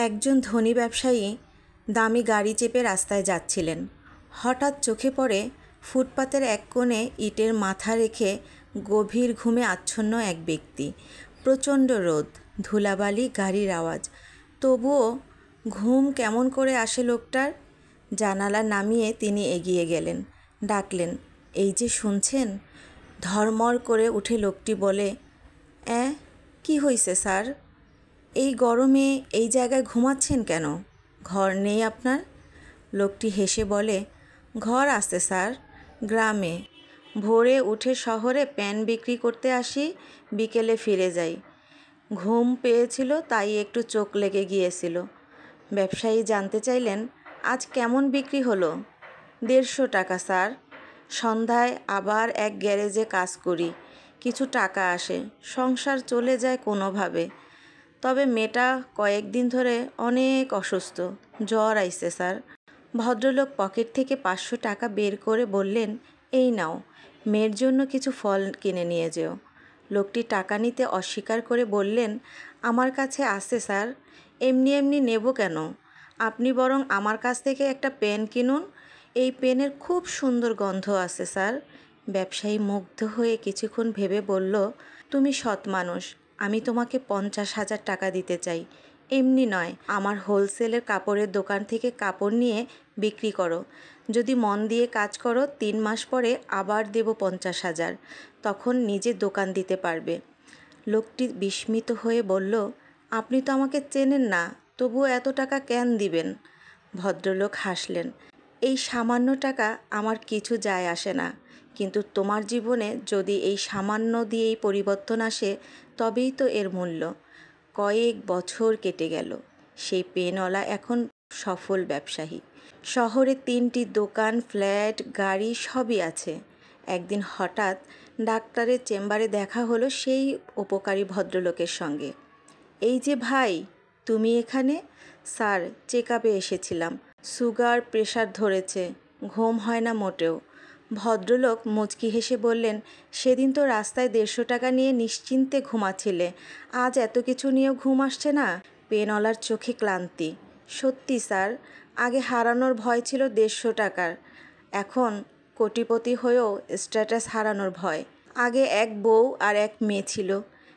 একজন ধনী ব্যবসায়ী দামি গাড়ি চেপে রাস্তায় যাচ্ছিলেন। হঠাৎ চোখে পড়ে ফুটপাতের এক কোণে ইটের মাথা রেখে গভীর ঘুমে আচ্ছন্ন এক ব্যক্তি। প্রচণ্ড রোদ, ধুলাবালি, গাড়ির আওয়াজ, তবুও ঘুম কেমন করে আসে লোকটার। জানালা নামিয়ে তিনি এগিয়ে গেলেন, ডাকলেন, এই যে শুনছেন? ধড়মড় করে উঠে লোকটি বলে, কি হয়েছে স্যার? এই গরমে এই জায়গায় ঘুমাচ্ছেন কেন? ঘর নেই আপনার? লোকটি হেসে বলে, ঘর আছে স্যার, গ্রামে। ভোরে উঠে শহরে প্যান বিক্রি করতে আসি, বিকেলে ফিরে যাই। ঘুম পেয়েছিল তাই একটু চোখ লেগে গিয়েছিল। ব্যবসায়ী জানতে চাইলেন, আজ কেমন বিক্রি হলো? 150 টাকা স্যার। সন্ধ্যায় আবার এক গ্যারেজে কাজ করি, কিছু টাকা আসে, সংসার চলে যায় কোনোভাবে। তবে মেয়েটা কয়েকদিন ধরে অনেক অসুস্থ, জ্বর আইছে স্যার। ভদ্রলোক পকেট থেকে 500 টাকা বের করে বললেন, এই নাও, মেয়ের জন্য কিছু ফল কিনে নিয়ে যেও। লোকটি টাকা নিতে অস্বীকার করে বললেন, আমার কাছে আছে স্যার, এমনি এমনি নেব কেন? আপনি বরং আমার কাছ থেকে একটা পেন কিনুন, এই পেনের খুব সুন্দর গন্ধ আছে স্যার। ব্যবসায়ী মুগ্ধ হয়ে কিছুক্ষণ ভেবে বলল, তুমি সৎ মানুষ, আমি তোমাকে 50,000 টাকা দিতে চাই। এমনি নয়, আমার হোলসেলের কাপড়ের দোকান থেকে কাপড় নিয়ে বিক্রি করো। যদি মন দিয়ে কাজ করো, 3 মাস পরে আবার দেব 50,000, তখন নিজে দোকান দিতে পারবে। লোকটি বিস্মিত হয়ে বলল, আপনি তো আমাকে চেনেন না, তবুও এত টাকা কেন দিবেন? ভদ্রলোক হাসলেন, এই সামান্য টাকা আমার কিছু যায় আসে না, কিন্তু তোমার জীবনে যদি এই সামান্য দিয়েই পরিবর্তন আসে, তবেই তো এর মূল্য। কয়েক বছর কেটে গেল। সেই পেনওয়ালা এখন সফল ব্যবসায়ী। শহরে 3টি দোকান, ফ্ল্যাট, গাড়ি সবই আছে। একদিন হঠাৎ ডাক্তারের চেম্বারে দেখা হলো সেই উপকারী ভদ্রলোকের সঙ্গে। এই যে ভাই, তুমি এখানে? স্যার, চেক আপে এসেছিলাম, সুগার প্রেশার ধরেছে, ঘুম হয় না মোটেও। ভদ্রলোক মুচকি হেসে বললেন, সেদিন তো রাস্তায় 150 টাকা নিয়ে নিশ্চিন্তে ঘুমাচ্ছিলে, আজ এত কিছু নিয়েও ঘুম আসছে না? পেনওয়ালার চোখে ক্লান্তি। সত্যি স্যার, আগে হারানোর ভয় ছিল 150 টাকার, এখন কোটিপতি হয়েও স্ট্যাটাস হারানোর ভয়। আগে এক বউ আর এক মেয়ে ছিল,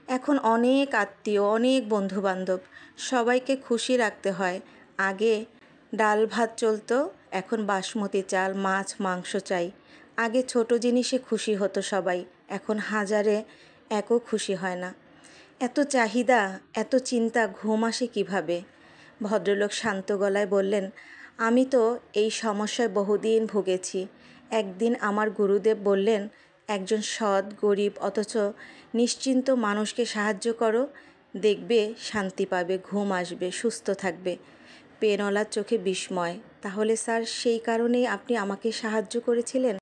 এখন অনেক আত্মীয়, অনেক বন্ধুবান্ধব, সবাইকে খুশি রাখতে হয়। আগে ডাল ভাত চলতো, এখন বাসমতি চাল, মাছ, মাংস চাই। আগে ছোট জিনিসে খুশি হতো সবাই, এখন হাজারে একও খুশি হয় না। এত চাহিদা, এত চিন্তা, ঘুম আসে কীভাবে? ভদ্রলোক শান্ত গলায় বললেন, আমি তো এই সমস্যায় বহুদিন ভুগেছি। একদিন আমার গুরুদেব বললেন, একজন সৎ, গরিব অথচ নিশ্চিন্ত মানুষকে সাহায্য করো, দেখবে শান্তি পাবে, ঘুম আসবে, সুস্থ থাকবে। পেনওয়ালার চোখে বিস্ময়। তাহলে স্যার, সেই কারণেই আপনি আমাকে সাহায্য করেছিলেন?